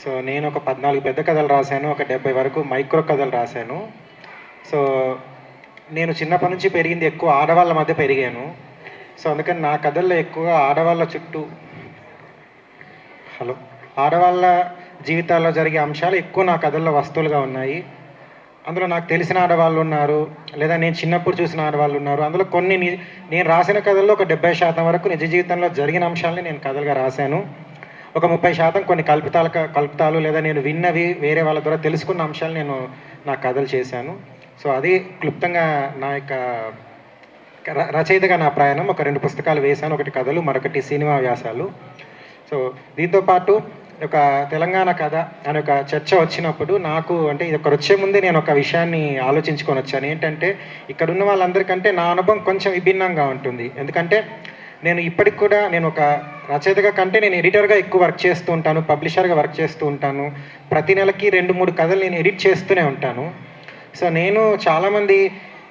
So నేను ఒక 14 పెద్ద కథలు రాశాను. ఒక 70 వరకు మైక్రో కథలు రాశాను. సో నేను చిన్నప్పటి నుంచి పెరిగింది ఎక్కువ ఆడవాళ్ళ మధ్య పెరిగాను. సో అందుకని నా కథల్లో ఎక్కువ ఆడవాళ్ళ చుట్టూ ఆడవాళ్ళ జీవితాల్లో జరిగే అంశాలు ఎక్కువ నా కథల్లో వస్తువులుగా ఉన్నాయి. అందులో నాకు తెలిసిన ఆడవాళ్ళు ఉన్నారు, లేదా నేను చిన్నప్పుడు చూసిన ఆడవాళ్ళు ఉన్నారు. అందులో కొన్ని నేను రాసిన కథల్లో ఒక 70% వరకు నిజ జీవితంలో జరిగిన అంశాలని నేను కథలుగా రాశాను. ఒక 30% కొన్ని కల్పితాలు లేదా నేను విన్నవి వేరే వాళ్ళ ద్వారా తెలుసుకున్న అంశాలు నేను నా కథలు చేశాను. సో అది క్లుప్తంగా నా యొక్క రచయితగా నా ప్రయాణం. ఒక 2 పుస్తకాలు వేశాను. ఒకటి కథలు, మరొకటి సినిమా వ్యాసాలు. సో దీంతో పాటు ఒక తెలంగాణ కథ అనే ఒక చర్చ వచ్చినప్పుడు నాకు అంటే ఇది ఒకరు వచ్చే ముందే నేను ఒక విషయాన్ని ఆలోచించుకొని వచ్చాను. ఏంటంటే ఇక్కడున్న వాళ్ళందరికంటే నా అనుభవం కొంచెం విభిన్నంగా ఉంటుంది. ఎందుకంటే నేను ఇప్పటికి కూడా నేను ఒక రచయితగా కంటే నేను ఎడిటర్గా ఎక్కువ వర్క్ చేస్తూ ఉంటాను, పబ్లిషర్గా వర్క్ చేస్తూ ఉంటాను. ప్రతి నెలకి 2-3 కథలు నేను ఎడిట్ చేస్తూనే ఉంటాను. సో నేను చాలామంది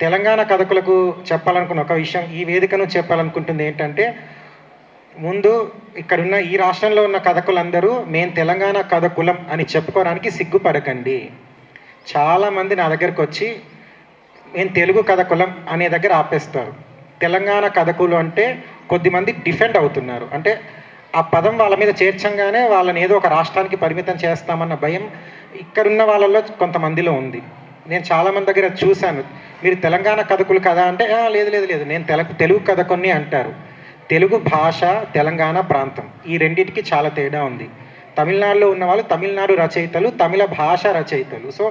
తెలంగాణ కథకులకు చెప్పాలనుకున్న ఒక విషయం, ఈ వేదికను చెప్పాలనుకుంటుంది ఏంటంటే, ముందు ఇక్కడున్న ఈ రాష్ట్రంలో ఉన్న కథకులందరూ మేము తెలంగాణ కథకులం అని చెప్పుకోవడానికి సిగ్గుపడకండి. చాలామంది నా దగ్గరకు వచ్చి మేము తెలుగు కథకులం అనే దగ్గర ఆపేస్తారు. తెలంగాణ కథకులు అంటే కొద్దిమంది డిఫెండ్ అవుతున్నారు. అంటే ఆ పదం వాళ్ళ మీద చేర్చంగానే వాళ్ళని ఏదో ఒక రాష్ట్రానికి పరిమితం చేస్తామన్న భయం ఇక్కడున్న వాళ్ళలో కొంతమందిలో ఉంది. నేను చాలామంది దగ్గర చూశాను, మీరు తెలంగాణ కథకులు కదా అంటే లేదు లేదు లేదు నేను తెలుగు కథకుని అంటారు. తెలుగు భాష, తెలంగాణ ప్రాంతం ఈ రెండింటికి చాలా తేడా ఉంది. తమిళనాడులో ఉన్న వాళ్ళు తమిళనాడు రచయితలు, తమిళ భాష రచయితలు. సో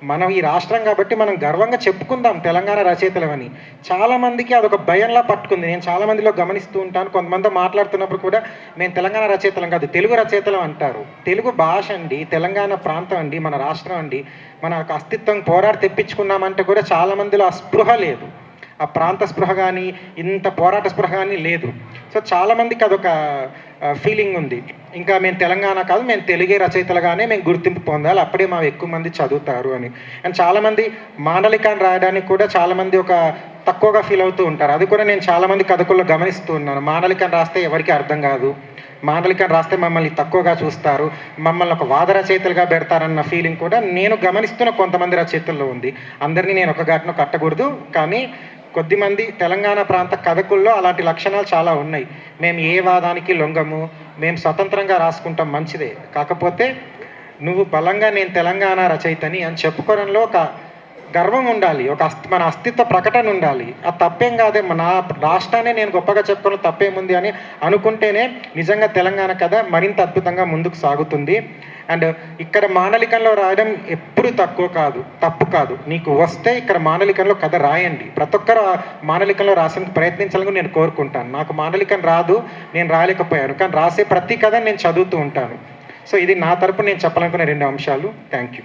మనం ఈ రాష్ట్రం కాబట్టి మనం గర్వంగా చెప్పుకుందాం తెలంగాణ రచయితలమని. చాలామందికి అదొక భయంలా పట్టుకుంది. నేను చాలామందిలో గమనిస్తూ ఉంటాను. కొంతమంది మాట్లాడుతున్నప్పుడు కూడా మేము తెలంగాణ రచయితలం కాదు, తెలుగు రచయితలం అంటారు. తెలుగు భాష అండి, తెలంగాణ ప్రాంతం అండి, మన రాష్ట్రం అండి. మన అస్తిత్వం పోరాడి తెప్పించుకున్నామంటే కూడా చాలామందిలో ఆ స్పృహ లేదు. ఆ ప్రాంత స్పృహ కానీ ఇంత పోరాట స్పృహ కానీ లేదు. సో చాలామందికి అదొక ఫీలింగ్ ఉంది. ఇంకా మేము తెలంగాణ కాదు, మేము తెలుగే రచయితలుగానే మేము గుర్తింపు పొందాలి, అప్పుడే మా ఎక్కువ మంది చదువుతారు అని. అండ్ చాలామంది మాండలికాన్ని రాయడానికి కూడా చాలామంది ఒక తక్కువగా ఫీల్ అవుతూ ఉంటారు. అది కూడా నేను చాలామంది కథకుల్లో గమనిస్తూ ఉన్నాను. మాండలికాన్ని రాస్తే ఎవరికి అర్థం కాదు, మాండలికాన్ని రాస్తే మమ్మల్ని తక్కువగా చూస్తారు, మమ్మల్ని ఒక వాద రచయితలుగా పెడతారన్న ఫీలింగ్ కూడా నేను గమనిస్తున్న కొంతమంది రచయితల్లో ఉంది. అందరినీ నేను ఒక ఘటన కట్టకూడదు, కానీ కొద్దిమంది తెలంగాణ ప్రాంత కథకుల్లో అలాంటి లక్షణాలు చాలా ఉన్నాయి. మేము ఏ వాదానికి లొంగము, మేము స్వతంత్రంగా రాసుకుంటాం, మంచిదే. కాకపోతే నువ్వు బలంగా నేను తెలంగాణ రచయితని అని చెప్పుకోవడంలో ఒక గర్వం ఉండాలి, మన అస్తిత్వ ప్రకటన ఉండాలి. అది తప్పేం కాదే, నా రాష్ట్రాన్ని నేను గొప్పగా చెప్పుకోవడం తప్పేముంది అని అనుకుంటేనే నిజంగా తెలంగాణ కథ మరింత అద్భుతంగా ముందుకు సాగుతుంది. అండ్ ఇక్కడ మాండలికంలో రాయడం ఎప్పుడు తప్పు కాదు. నీకు వస్తే ఇక్కడ మాండలికంలో కథ రాయండి. ప్రతి ఒక్కరు మాండలికంలో రాసేందుకు ప్రయత్నించాలని నేను కోరుకుంటాను. నాకు మాండలికం రాదు, నేను రాయలేకపోయాను, కానీ రాసే ప్రతి కథ నేను చదువుతూ ఉంటాను. సో ఇది నా తరపున నేను చెప్పాలనుకునే 2 అంశాలు. Thank you.